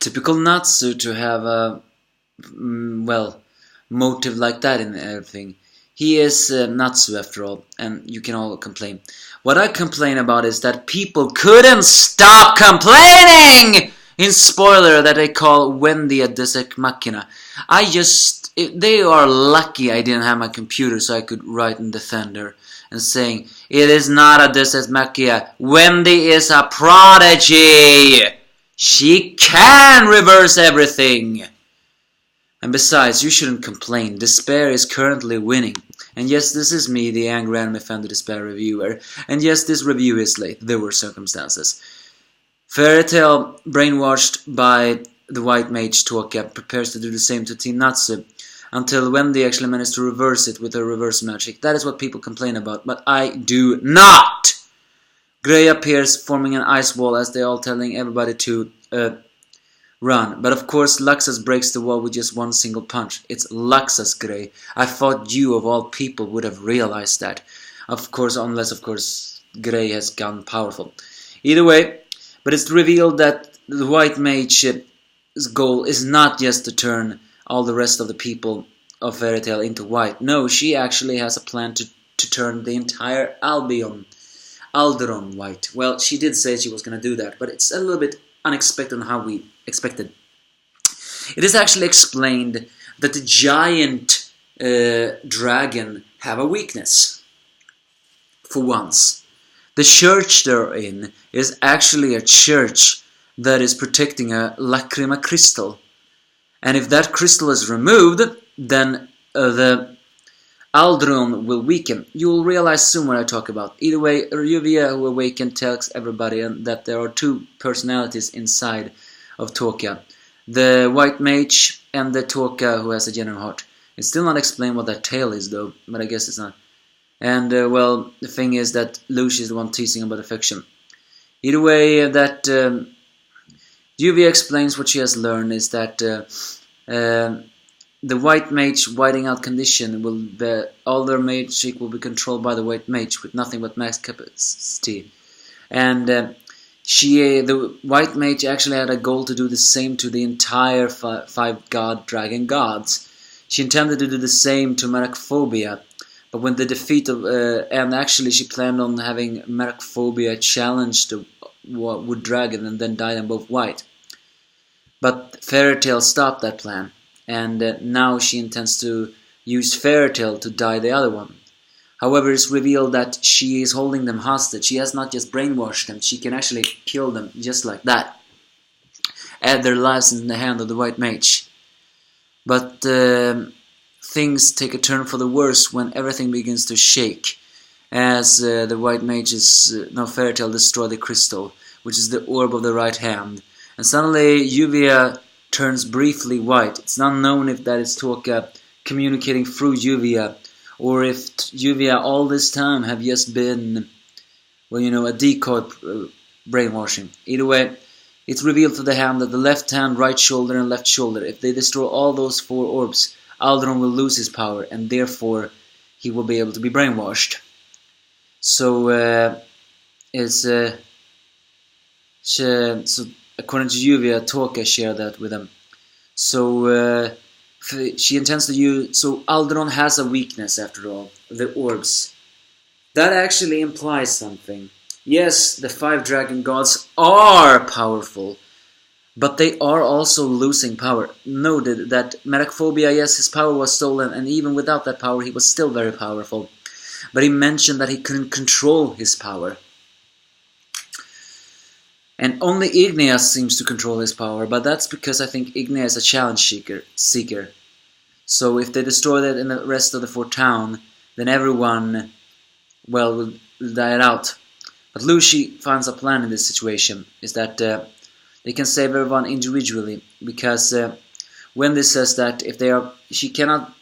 Typical Natsu to have a, motive like that in everything. He is Natsu after all, and you can all complain. What I complain about is that people couldn't stop complaining! In spoiler, that they call Wendy a Deus Ex Machina. They are lucky I didn't have my computer so I could write and defend her. And saying, it is not a Deus Ex Machina. Wendy is a prodigy! She can reverse everything! And besides, you shouldn't complain. Despair is currently winning. And yes, this is me, the angry anime fan, the Despair reviewer. And yes, this review is late. There were circumstances. Fairy Tail, brainwashed by the white mage Toka, prepares to do the same to Team Natsu, until Wendy actually managed to reverse it with her reverse magic. That is what people complain about, but I do not! Grey appears, forming an ice wall as they all telling everybody to run. But of course, Luxus breaks the wall with just one single punch. It's Luxus, Grey. I thought you, of all people, would have realized that. Of course, unless, of course, Grey has gone powerful. Either way, but it's revealed that the white mage's goal is not just to turn all the rest of the people of Fairy Tail into white. No, she actually has a plan to turn the entire Alderon white. Well, she did say she was going to do that, but it's a little bit unexpected on how we expected. It is actually explained that the giant dragon have a weakness. For once. The church they're in is actually a church that is protecting a lacrima crystal. And if that crystal is removed, then the Alderon will weaken. You will realize soon what I talk about. Either way, Ryuvia, who awakened, tells everybody that there are two personalities inside of Toka. The white mage and the Toka who has a genuine heart. It's still not explained what that tail is though, but I guess it's not. And, the thing is that Lucy is the one teasing about affection. Either way, that Ryuvia explains what she has learned is that the white mage whiting out condition will be, all their magic will be controlled by the white mage with nothing but max capacity. And the white mage actually had a goal to do the same to the entire five dragon gods. She intended to do the same to Meraphobia, but when the defeat of and actually she planned on having Meraphobia challenge the wood dragon and then dye them both white. But Fairy Tail stopped that plan. And now she intends to use Fairy Tail to die the other one. However, it's revealed that she is holding them hostage. She has not just brainwashed them, she can actually kill them just like that. Add their lives in the hand of the white mage. But things take a turn for the worse when everything begins to shake. As the white mage's Fairy Tail destroy the crystal, which is the orb of the right hand. And suddenly Ryuvia turns briefly white. It's not known if that is Toka communicating through Ryuvia, or if Ryuvia all this time have just been, a decoy brainwashing. Either way, it's revealed to the hand that the left hand, right shoulder, and left shoulder, if they destroy all those four orbs, Alderon will lose his power, and therefore he will be able to be brainwashed. So, according to Ryuvia, Toka shared that with them. So, she intends to use... So, Alderon has a weakness, after all. The orbs. That actually implies something. Yes, the five dragon gods are powerful. But they are also losing power. Noted that Meraphobia, yes, his power was stolen. And even without that power, he was still very powerful. But he mentioned that he couldn't control his power. And only Igneas seems to control his power, but that's because I think Igneas is a challenge seeker. So if they destroy that in the rest of the four town, then everyone, will die out. But Lucy finds a plan in this situation, is that they can save everyone individually, because Wendy says that she cannot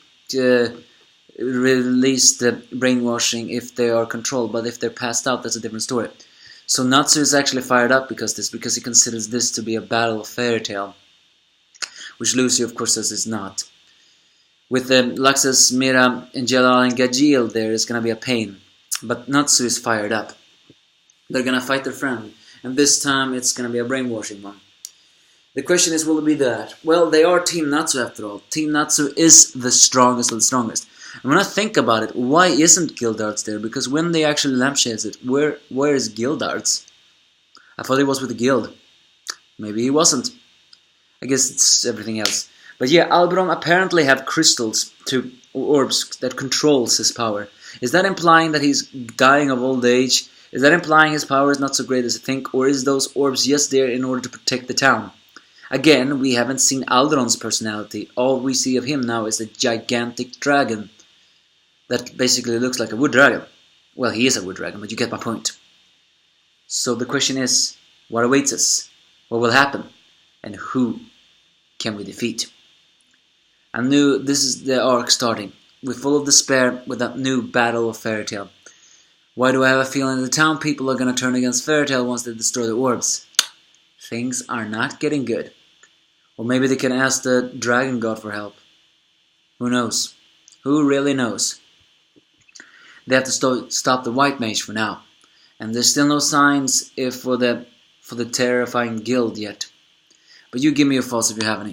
release the brainwashing if they are controlled, but if they're passed out, that's a different story. So Natsu is actually fired up because he considers this to be a battle of Fairy Tail, which Lucy of course says is not. With Luxus, Mira, Angela, and Gajeel there is going to be a pain, but Natsu is fired up. They're going to fight their friend, and this time it's going to be a brainwashing one. The question is, will it be that? Well, they are Team Natsu after all. Team Natsu is the strongest of the strongest. And when I think about it, why isn't Gildarts there? Because when they actually lampshades it, where is Gildarts? I thought he was with the guild. Maybe he wasn't. I guess it's everything else. But yeah, Alberon apparently have crystals orbs that controls his power. Is that implying that he's dying of old age? Is that implying his power is not so great as I think? Or is those orbs just there in order to protect the town? Again, we haven't seen Alderon's personality. All we see of him now is a gigantic dragon that basically looks like a wood dragon. Well, he is a wood dragon, but you get my point. So the question is, what awaits us? What will happen? And who can we defeat? I knew this is the arc starting. We're full of despair with that new battle of Fairy Tail. Why do I have a feeling the town people are going to turn against Fairy Tail once they destroy the orbs? Things are not getting good. Or maybe they can ask the Dragon God for help. Who knows? Who really knows? They have to stop the White Mage for now. And there's still no signs for the terrifying guild yet. But you give me your thoughts if you have any.